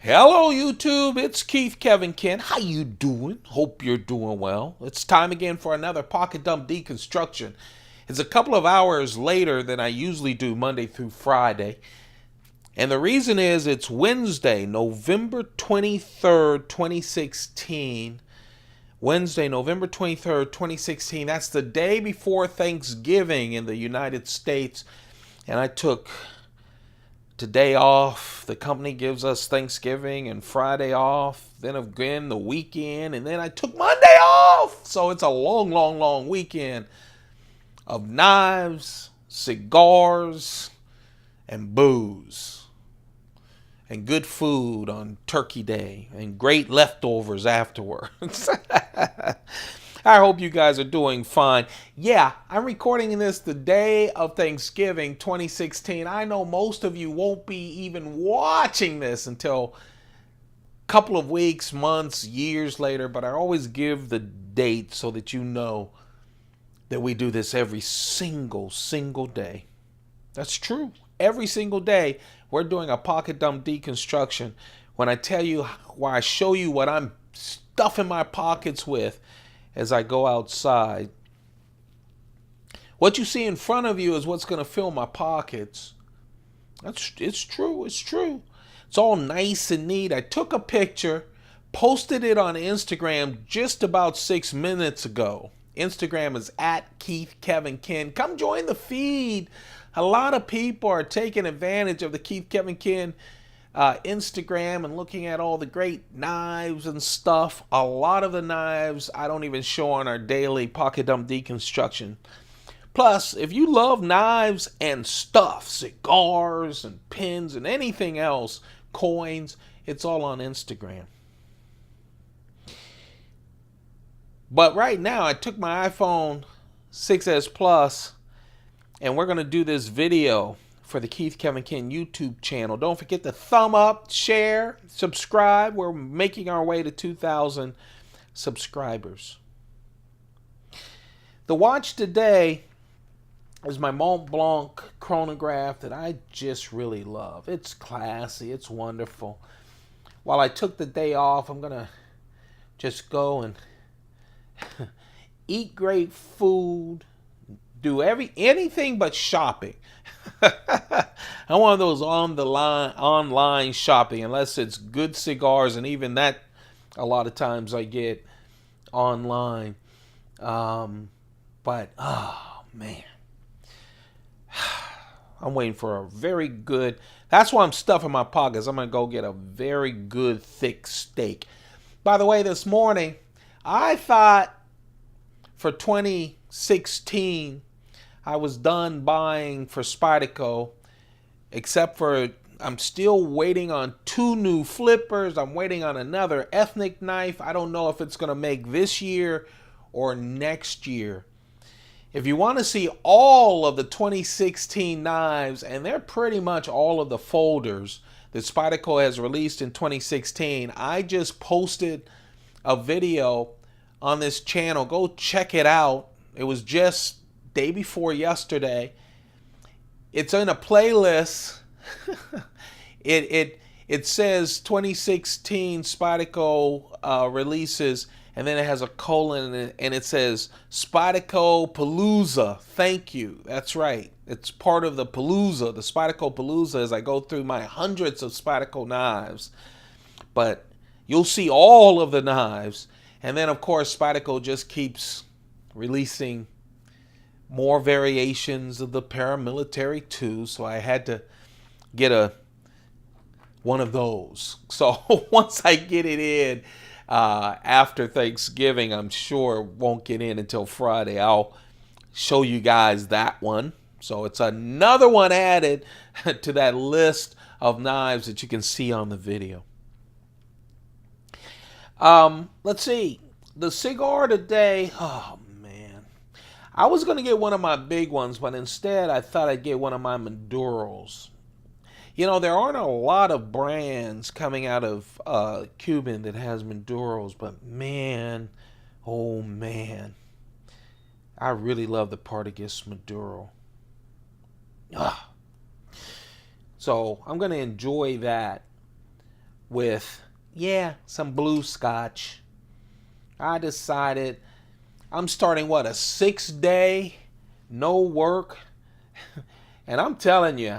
Hello YouTube, it's Keith Kevin Ken. How you doing? Hope you're doing well. It's time again for another pocket dump deconstruction. It's a couple of hours later than I usually do Monday through Friday. And the reason is it's Wednesday, November 23rd, 2016. Wednesday, November 23rd, 2016. That's the day before Thanksgiving in the United States. And I took today off. The company gives us Thanksgiving and Friday off. Then again the weekend, and then I took Monday off. So it's a long weekend of knives, cigars, and booze. And good food on Turkey Day. And great leftovers afterwards. I hope you guys are doing fine. Yeah, I'm recording this the day of Thanksgiving 2016. I know most of you won't be even watching this until a couple of weeks, months, years later, but I always give the date so that you know that we do this every single day. That's true. Every single day, we're doing a pocket dump deconstruction. When I tell you, why I show you what I'm stuffing my pockets with as I go outside. What you see in front of you is what's going to fill my pockets. It's true. It's all nice and neat. I took a picture, posted it on Instagram just about 6 minutes ago. Instagram is at Keith Kevin Ken. Come join the feed. A lot of people are taking advantage of the Keith Kevin Ken Instagram and looking at all the great knives and stuff. A lot of the knives I don't even show on our daily pocket dump deconstruction. Plus, if you love knives and stuff, cigars and pins and anything else, coins, it's all on Instagram. But right now, I took my iPhone 6S Plus, and we're going to do this video for the Keith Kevin Ken YouTube channel. Don't forget to thumb up, share, subscribe. We're making our way to 2,000 subscribers. The watch today is my Mont Blanc chronograph that I just really love. It's classy. It's wonderful. While I took the day off, I'm going to just go and eat great food, do anything but shopping. I'm one of those online shopping, unless it's good cigars, and even that a lot of times I get online. But oh man, I'm waiting for a very good. That's why I'm stuffing my pockets. I'm gonna go get a very good thick steak. By the way, this morning I thought for 2016 I was done buying for Spyderco, except for I'm still waiting on 2 new flippers. I'm waiting on another ethnic knife. I don't know if it's going to make this year or next year. If you want to see all of the 2016 knives, and they're pretty much all of the folders that Spyderco has released in 2016, I just posted a video on this channel. Go check it out. It was just day before yesterday. It's in a playlist. It says 2016 Spyderco releases, and then it has a colon, and it says Spyderco Palooza. Thank you. That's right. It's part of the Palooza, the Spyderco Palooza, as I go through my hundreds of Spyderco knives. But you'll see all of the knives. And then, of course, Spyderco just keeps releasing more variations of the paramilitary too, so I had to get one of those. So once I get it in after Thanksgiving, I'm sure it won't get in until Friday. I'll show you guys that one. So it's another one added to that list of knives that you can see on the video. Let's see. The cigar today, oh man. I was going to get one of my big ones, but instead I thought I'd get one of my Maduros. You know, there aren't a lot of brands coming out of Cuban that has Maduros, but man, oh man, I really love the Partagas Maduro. Ah. So I'm going to enjoy that. with, yeah, some blue scotch. I decided I'm starting, what, a 6-day, no work. And I'm telling you,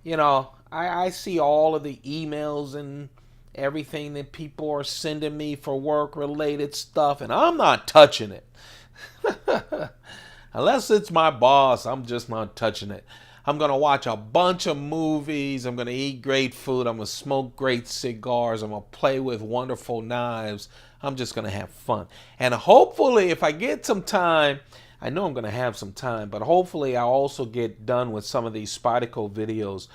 you know, I see all of the emails and everything that people are sending me for work related stuff, and I'm not touching it. Unless it's my boss, I'm just not touching it. I'm going to watch a bunch of movies. I'm going to eat great food. I'm going to smoke great cigars. I'm going to play with wonderful knives. I'm just going to have fun. And hopefully, if I get some time, I know I'm going to have some time, but hopefully I'll also get done with some of these Spyderco videos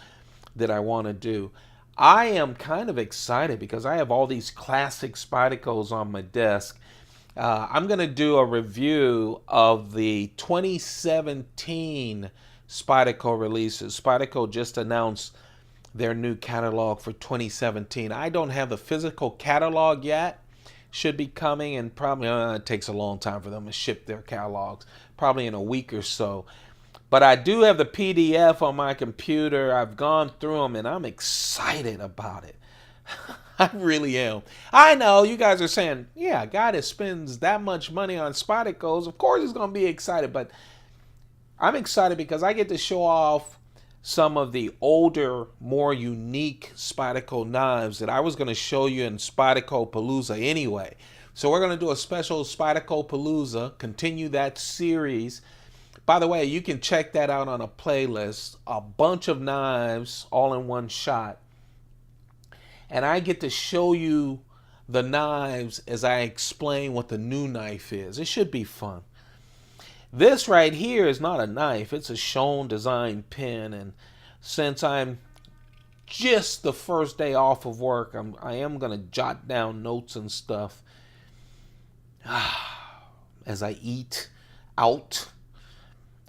that I want to do. I am kind of excited because I have all these classic Spydercos on my desk. I'm going to do a review of the 2017 Spyderco releases. Spyderco just announced their new catalog for 2017. I don't have the physical catalog yet. Should be coming, and probably it takes a long time for them to ship their catalogs, probably in a week or so. But I do have the PDF on my computer. I've gone through them, and I'm excited about it. I really am. I know you guys are saying, yeah, a guy that spends that much money on Spydercos, of course he's going to be excited. But I'm excited because I get to show off some of the older, more unique Spyderco knives that I was going to show you in Spyderco Palooza anyway. So we're going to do a special Spyderco Palooza, continue that series. By the way, you can check that out on a playlist, a bunch of knives all in one shot. And I get to show you the knives as I explain what the new knife is. It should be fun. This right here is not a knife. It's a Schoen design pen. And since I'm just the first day off of work, I am going to jot down notes and stuff as I eat out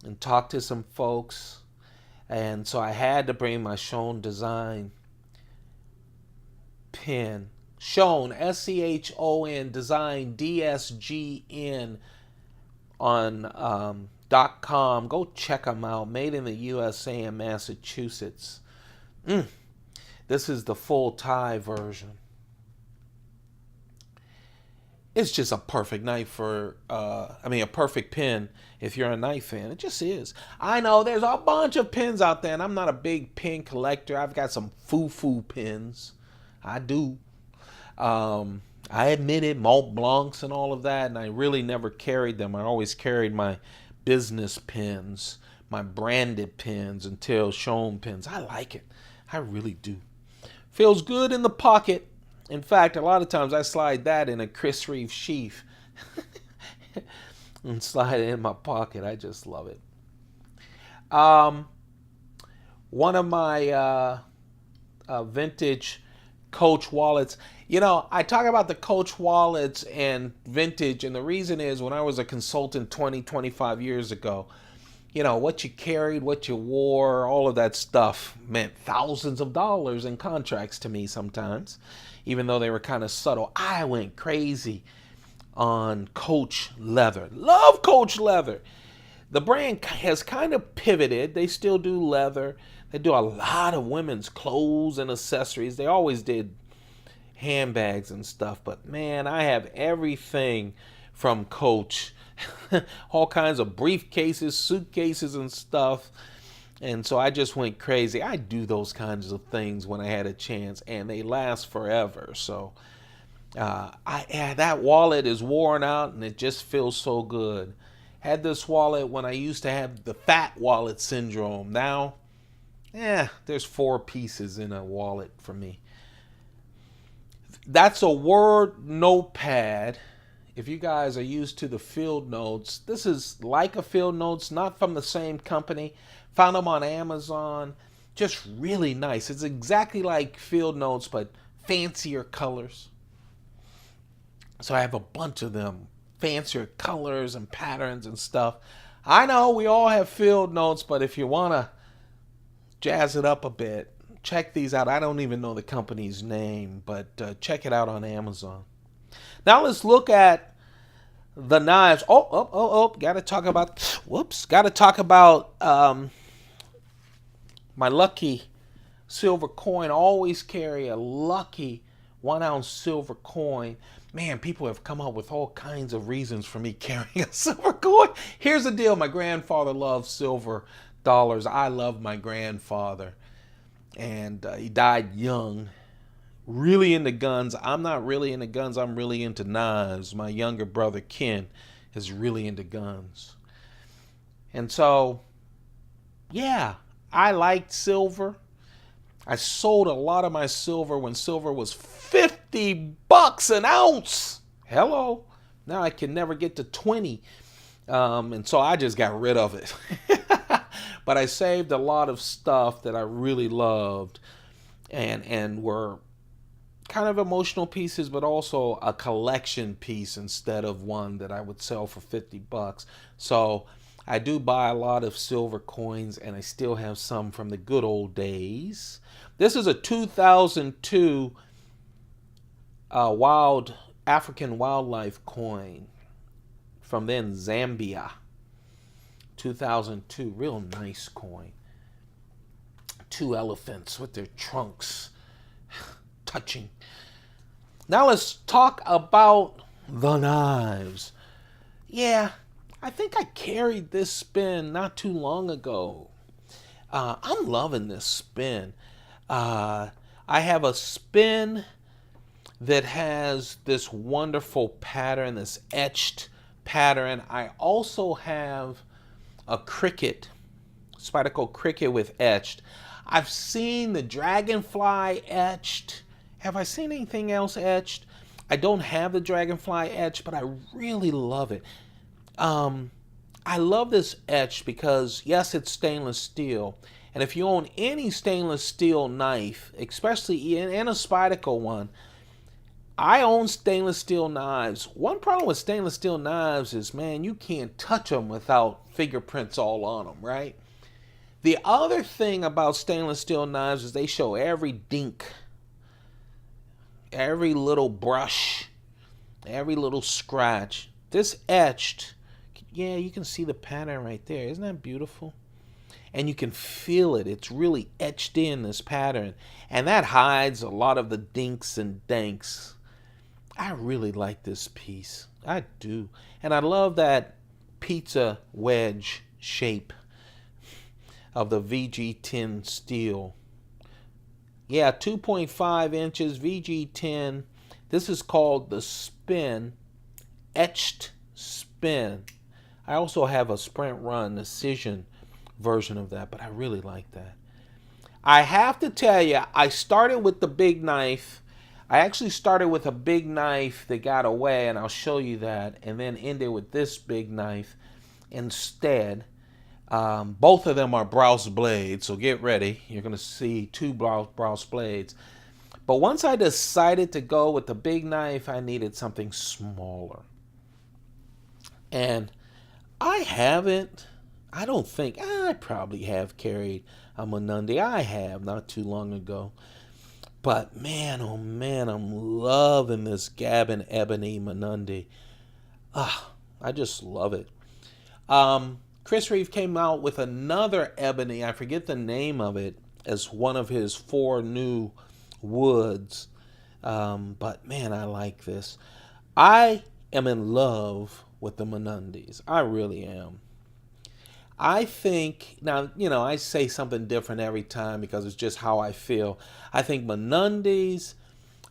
and talk to some folks. And so I had to bring my Schoen design pen. Schoen, S-C-H-O-N, design, D-S-G-N, on .com. Go check them out. Made in the USA in Massachusetts. This is the full tie version. It's just a perfect knife for, a perfect pen if you're a knife fan. It just is. I know there's a bunch of pens out there, and I'm not a big pen collector. I've got some foo-foo pens. I do. I admitted Mont Blancs and all of that, and I really never carried them. I always carried my business pens, my branded pens, until Schoen pens. I like it. I really do. Feels good in the pocket. In fact, a lot of times I slide that in a Chris Reeve sheath and slide it in my pocket. I just love it. One of my vintage Coach wallets. You know, I talk about the Coach wallets and vintage, and the reason is when I was a consultant 25 years ago, you know, what you carried, what you wore, all of that stuff meant thousands of dollars in contracts to me sometimes, even though they were kind of subtle. I went crazy on Coach leather. Love Coach leather. The brand has kind of pivoted. They still do leather. They do a lot of women's clothes and accessories. They always did handbags and stuff. But man, I have everything from Coach. All kinds of briefcases, suitcases and stuff. And so I just went crazy. I do those kinds of things when I had a chance, and they last forever. So that wallet is worn out, and it just feels so good. Had this wallet when I used to have the fat wallet syndrome. Now, there's 4 pieces in a wallet for me. That's a Word notepad. If you guys are used to the Field Notes, this is like a Field Notes, not from the same company. Found them on Amazon. Just really nice. It's exactly like Field Notes, but fancier colors. So I have a bunch of them. Fancier colors and patterns and stuff. I know we all have Field Notes, but if you want to jazz it up a bit, check these out. I don't even know the company's name, but check it out on Amazon. Now let's look at the knives. Gotta talk about my lucky silver coin. Always carry a lucky 1-ounce silver coin. Man, people have come up with all kinds of reasons for me carrying a silver coin. Here's the deal. My grandfather loved silver dollars. I love my grandfather. And he died young. Really into guns. I'm not really into guns. I'm really into knives. My younger brother, Ken, is really into guns. And so, yeah, I liked silver. I sold a lot of my silver when silver was $50 an ounce. Hello. Now I can never get to 20. And so I just got rid of it. But I saved a lot of stuff that I really loved and were kind of emotional pieces, but also a collection piece instead of one that I would sell for $50. So I do buy a lot of silver coins, and I still have some from the good old days. This is a 2002 wild African wildlife coin from then Zambia. 2002, real nice coin. 2 elephants with their trunks touching. Now let's talk about the knives. Yeah, I think I carried this spin not too long ago. I'm loving this spin. I have a spin that has this wonderful pattern, this etched pattern. I also have a cricket, Spyderco cricket with etched. I've seen the dragonfly etched. Have I seen anything else etched? I don't have the dragonfly etched, but I really love it. I love this etched because, yes, it's stainless steel. And if you own any stainless steel knife, especially in a Spyderco one, I own stainless steel knives. One problem with stainless steel knives is, man, you can't touch them without fingerprints all on them, right? The other thing about stainless steel knives is they show every dink, every little brush, every little scratch. This etched, yeah, you can see the pattern right there. Isn't that beautiful? And you can feel it. It's really etched in, this pattern. And that hides a lot of the dinks and danks. I really like this piece. I do. And I love that pizza wedge shape of the VG10 steel. Yeah, 2.5 inches, VG10. This is called the Spin, etched spin. I also have a Sprint Run Decision version of that, but I really like that. I have to tell you, I started with the big knife. I actually started with a big knife that got away, and I'll show you that, and then ended with this big knife instead. Both of them are Brous blades, so get ready. You're going to see 2 Brous blades. But once I decided to go with the big knife, I needed something smaller. And I don't think, I probably have carried a Mnandi. I have, not too long ago. But man, oh man, I'm loving this Gabon Ebony Mnandi. I just love it. Chris Reeve came out with another ebony, I forget the name of it, as one of his 4 new woods. But man, I like this. I am in love with the Mnandis. I really am. I think, now, you know, I say something different every time because it's just how I feel. I think Mnandis,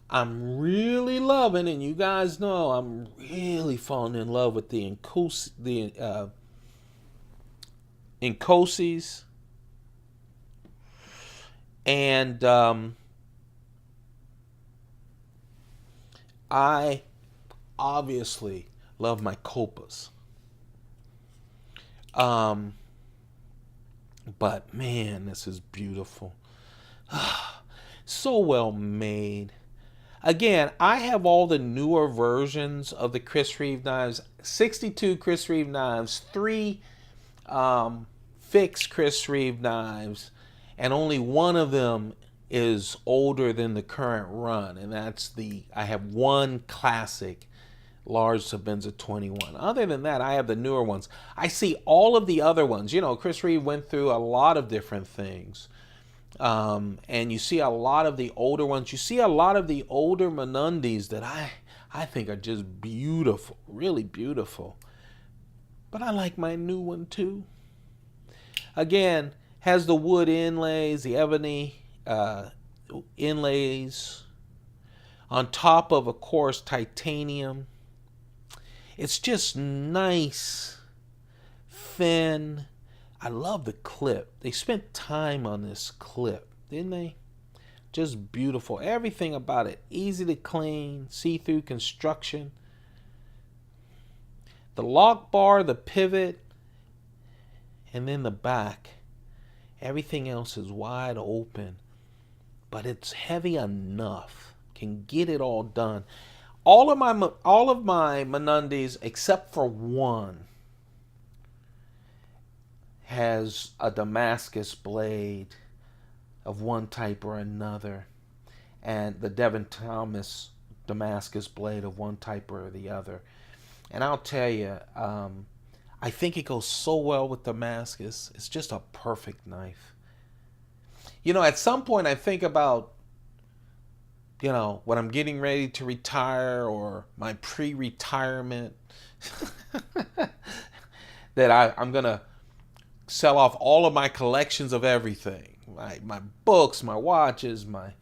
I'm really loving, and you guys know I'm really falling in love with the Nkosis. And I obviously love my Copas. But man, this is beautiful. So well made. Again, I have all the newer versions of the Chris Reeve knives. 62 Chris Reeve knives, 3 fixed Chris Reeve knives, and only one of them is older than the current run, and that's I have one classic large Sebenza 21. Other than that, I have the newer ones. I see all of the other ones. You know, Chris Reeve went through a lot of different things. And you see a lot of the older ones. You see a lot of the older Mnandis that I think are just beautiful, really beautiful. But I like my new one too. Again, has the wood inlays, the ebony inlays, on top of course, titanium. It's just nice, thin. I love the clip. They spent time on this clip, didn't they? Just beautiful. Everything about it. Easy to clean, see-through construction. The lock bar, the pivot, and then the back. Everything else is wide open. But it's heavy enough. Can get it all done. All of my Mnandis, except for one, has a Damascus blade of one type or another, and the Devin Thomas Damascus blade of one type or the other. And I'll tell you, I think it goes so well with Damascus. It's just a perfect knife. You know, at some point I think about, you know, when I'm getting ready to retire or my pre-retirement, that I'm going to sell off all of my collections of everything. My books, my watches, my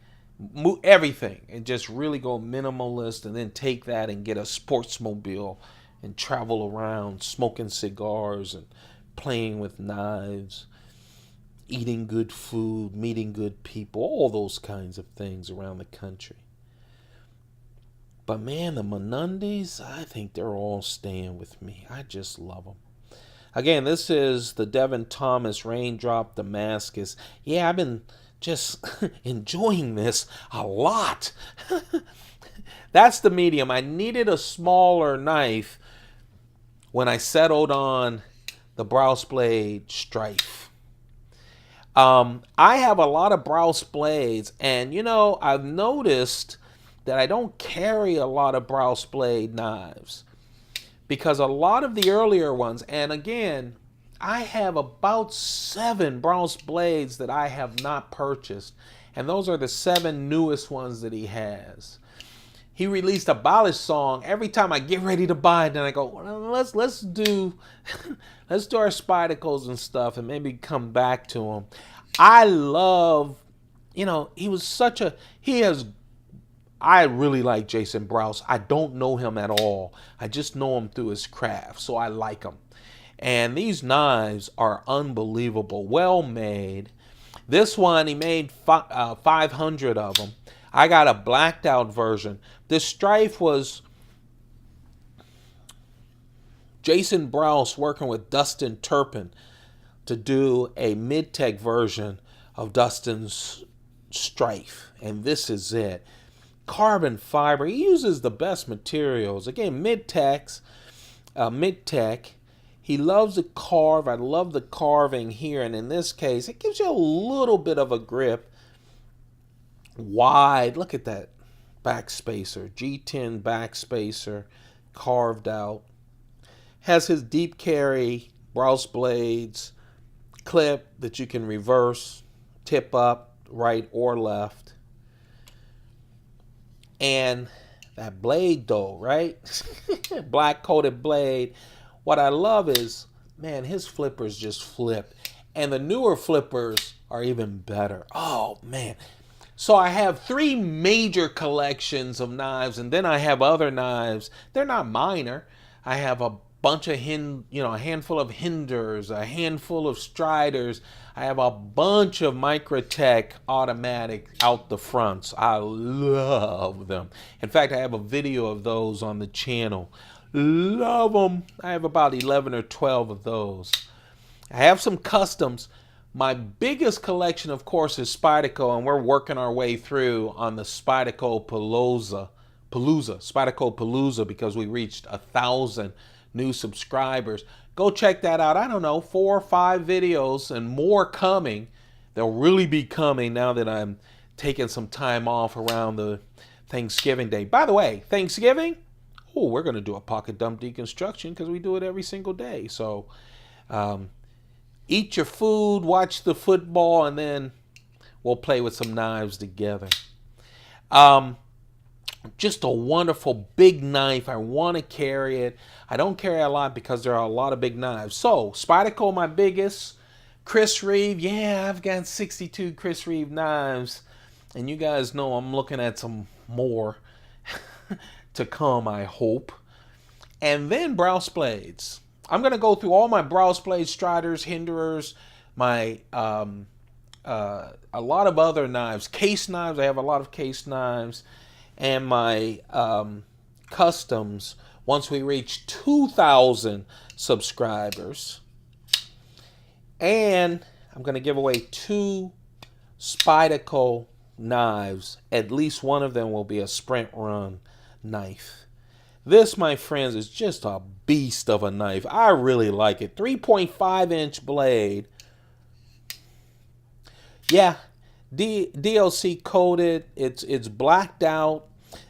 everything. And just really go minimalist, and then take that and get a sportsmobile and travel around smoking cigars and playing with knives, eating good food, meeting good people, all those kinds of things around the country. But man, the Mnandis, I think they're all staying with me. I just love them. Again, this is the Devin Thomas Raindrop Damascus. Yeah, I've been just enjoying this a lot. That's the medium. I needed a smaller knife when I settled on the Brous blade Strife. I have a lot of Brous blades, and you know, I've noticed that I don't carry a lot of Brous blade knives, because a lot of the earlier ones, and again, I have about 7 Brous blades that I have not purchased, and those are the 7 newest ones that he has. He released a Balish song. Every time I get ready to buy it, then I go, well, let's do our Spydercos and stuff, and maybe come back to him. I love, you know, I really like Jason Brous. I don't know him at all. I just know him through his craft, so I like him. And these knives are unbelievable, well made. This one, he made 500 of them. I got a blacked out version. This Strife was Jason Brous working with Dustin Turpin to do a mid-tech version of Dustin's Strife. And this is it. Carbon fiber. He uses the best materials. Again, mid-tech. He loves to carve. I love the carving here. And in this case, it gives you a little bit of a grip. Wide. Look at that back spacer. G10 back spacer. Carved out. Has his deep carry Brous blades. Clip that you can reverse. Tip up, right or left. And that blade though, right? Black coated blade. What I love is, man, his flippers just flip. And the newer flippers are even better. Oh, man. So I have 3 major collections of knives, and then I have other knives. They're not minor. I have a bunch of a handful of Hinders, a handful of Striders. I have a bunch of Microtech automatic out the fronts. I love them. In fact, I have a video of those on the channel. Love them. I have about 11 or 12 of those. I have some customs. My biggest collection, of course, is Spyderco, and we're working our way through on the Spyderco Palooza, because we reached 1,000 new subscribers. Go check that out. I don't know, 4 or 5 videos and more coming. They'll really be coming now that I'm taking some time off around the Thanksgiving day. By the way, Thanksgiving, we're going to do a pocket dump deconstruction because we do it every single day. So eat your food, watch the football, and then we'll play with some knives together. Just a wonderful big knife. I want to carry it. I don't carry a lot because there are a lot of big knives. So, Spyderco, my biggest. Chris Reeve, yeah, I've got 62 Chris Reeve knives. And you guys know I'm looking at some more to come, I hope. And then Brous blades. I'm going to go through all my Brous blades, striders, hinderers, my a lot of other knives, case knives. I have a lot of case knives, and my customs once we reach 2,000 subscribers. And I'm going to give away 2 Spyderco knives. At least one of them will be a sprint run knife. This, my friends, is just a beast of a knife. I really like it. 3.5-inch blade. Yeah, DLC coated. It's blacked out.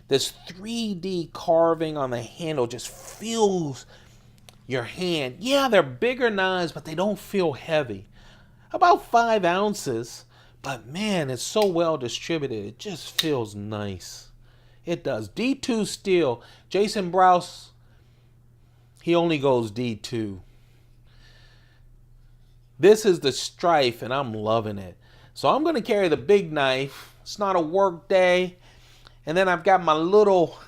This 3D carving on the handle just feels your hand. Yeah, they're bigger knives, but they don't feel heavy. About 5 ounces. But man, it's so well distributed. It just feels nice. It does. D2 steel. Jason Brous, he only goes D2. This is the Strife, and I'm loving it. So I'm going to carry the big knife. It's not a work day. And then I've got my little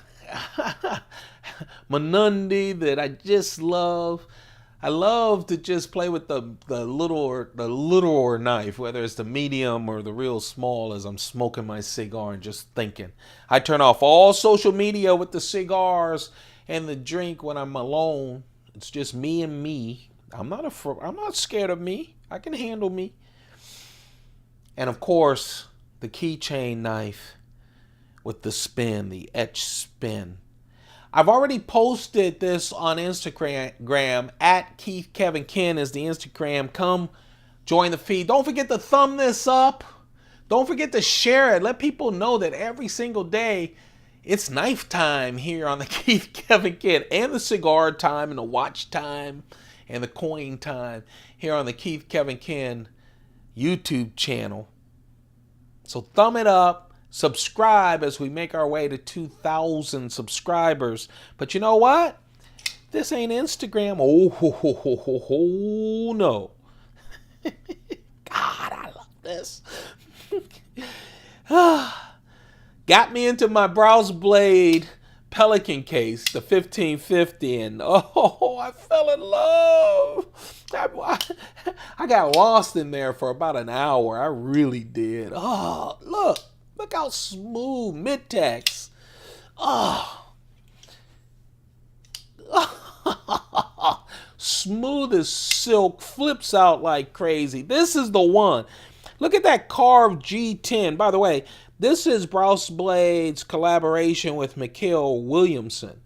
Mnandi that I just love. I love to just play with the littler knife, whether it's the medium or the real small, as I'm smoking my cigar and just thinking. I turn off all social media with the cigars and the drink when I'm alone. It's just me and me. I'm not scared of me. I can handle me. And of course, the keychain knife with the spin, the etch spin. I've already posted this on Instagram. At Keith Kevin Ken is the Instagram. Come join the feed. Don't forget to thumb this up. Don't forget to share it. Let people know that every single day it's knife time here on the Keith Kevin Ken, and the cigar time and the watch time and the coin time here on the Keith Kevin Ken YouTube channel. So thumb it up. Subscribe as we make our way to 2,000 subscribers. But you know what? This ain't Instagram. Oh no. God, I love this. Got me into my Brous blade Pelican case, the 1550, and oh, I fell in love. I got lost in there for about an hour. I really did. Oh, look how smooth, mid-tex. Oh. Smooth as silk, flips out like crazy. This is the one. Look at that carved G10. By the way, this is Brous Blades collaboration with Mikhail Williamson.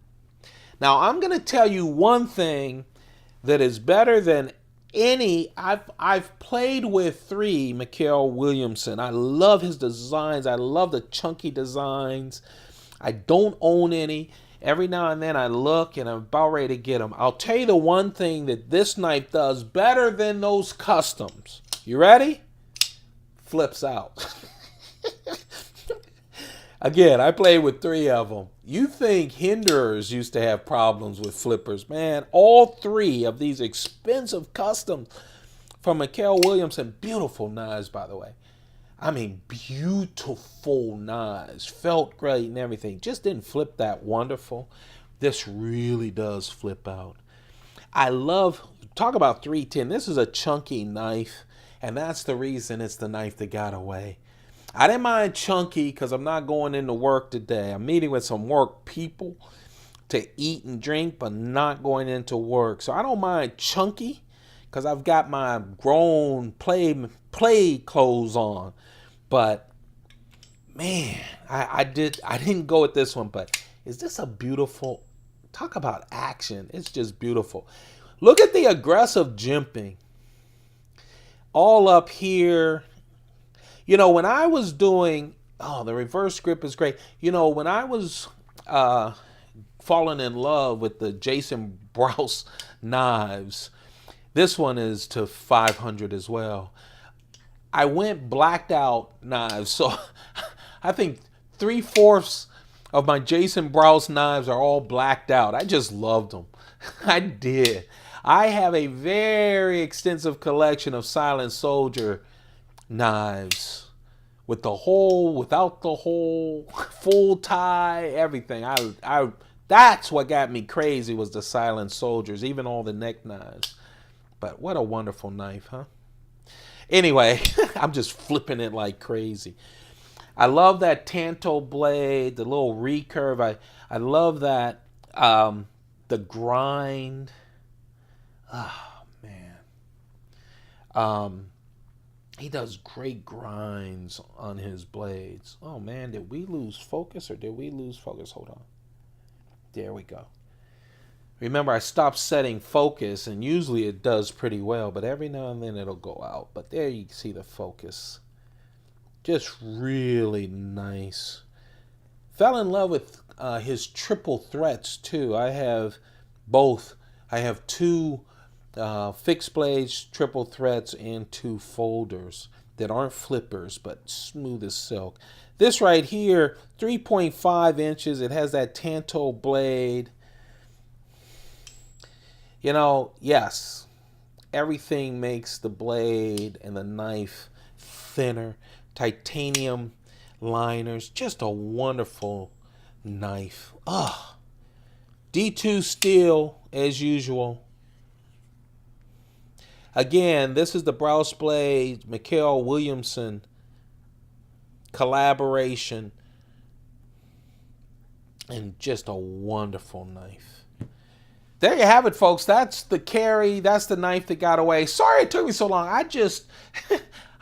Now, I'm going to tell you one thing that is better than any. I've played with 3 Mikhail Williamson. I love his designs. I love the chunky designs. I don't own any. Every now and then I look and I'm about ready to get them. I'll tell you the one thing that this knife does better than those customs. You ready? Flips out. Again, I played with 3 of them. You think hinderers used to have problems with flippers. Man, all 3 of these expensive customs from Mikhail Williamson. Beautiful knives, by the way. I mean, beautiful knives. Felt great and everything. Just didn't flip that wonderful. This really does flip out. I love, talk about 310. This is a chunky knife, and that's the reason it's the knife that got away. I didn't mind chunky because I'm not going into work today. I'm meeting with some work people to eat and drink, but not going into work. So I don't mind chunky because I've got my grown play clothes on. But man, I didn't go with this one. But is this a beautiful, talk about action. It's just beautiful. Look at the aggressive jimping. All up here. You know, when I was doing, the reverse grip is great. You know, when I was falling in love with the Jason Brous knives, this one is to 500 as well. I went blacked out knives. So I think 3/4 of my Jason Brous knives are all blacked out. I just loved them. I did. I have a very extensive collection of Silent Soldier knives with the hole, without the hole, full tie, everything. I that's what got me crazy, was the Silent Soldiers, even all the neck knives. But what a wonderful knife, huh? Anyway, I'm just flipping it like crazy. I love that Tanto blade, the little recurve. I love that, the grind. Oh, man. He does great grinds on his blades. Oh, man, did we lose focus or did we lose focus? Hold on. There we go. Remember, I stopped setting focus, and usually it does pretty well, but every now and then it'll go out. But there you see the focus. Just really nice. Fell in love with his triple threats, too. I have both. I have two fixed blades, triple threats, and two folders that aren't flippers, but smooth as silk. This right here, 3.5 inches. It has that Tanto blade. You know, yes, everything makes the blade and the knife thinner. Titanium liners, just a wonderful knife. Ah, D2 steel as usual. Again, this is the Brous blade, Mikael Williamson collaboration, and just a wonderful knife. There you have it, folks. That's the carry. That's the knife that got away. Sorry it took me so long.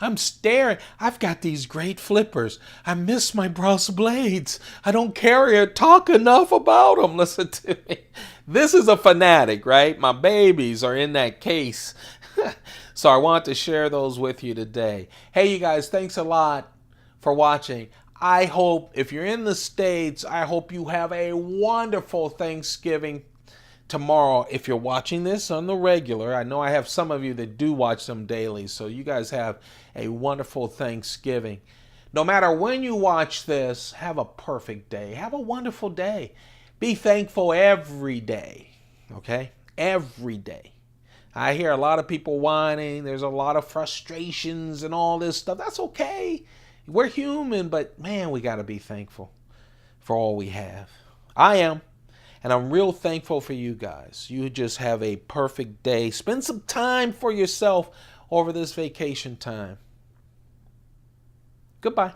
I'm staring. I've got these great flippers. I miss my Brous blades. I don't carry or talk enough about them. Listen to me. This is a fanatic, right? My babies are in that case. So I want to share those with you today. Hey, you guys, thanks a lot for watching. I hope, if you're in the States, I hope you have a wonderful Thanksgiving tomorrow. If you're watching this on the regular, I know I have some of you that do watch them daily, so you guys have a wonderful Thanksgiving. No matter when you watch this, have a perfect day. Have a wonderful day. Be thankful every day, okay? Every day. I hear a lot of people whining. There's a lot of frustrations and all this stuff. That's okay. We're human, but man, we got to be thankful for all we have. I am. And I'm real thankful for you guys. You just have a perfect day. Spend some time for yourself over this vacation time. Goodbye.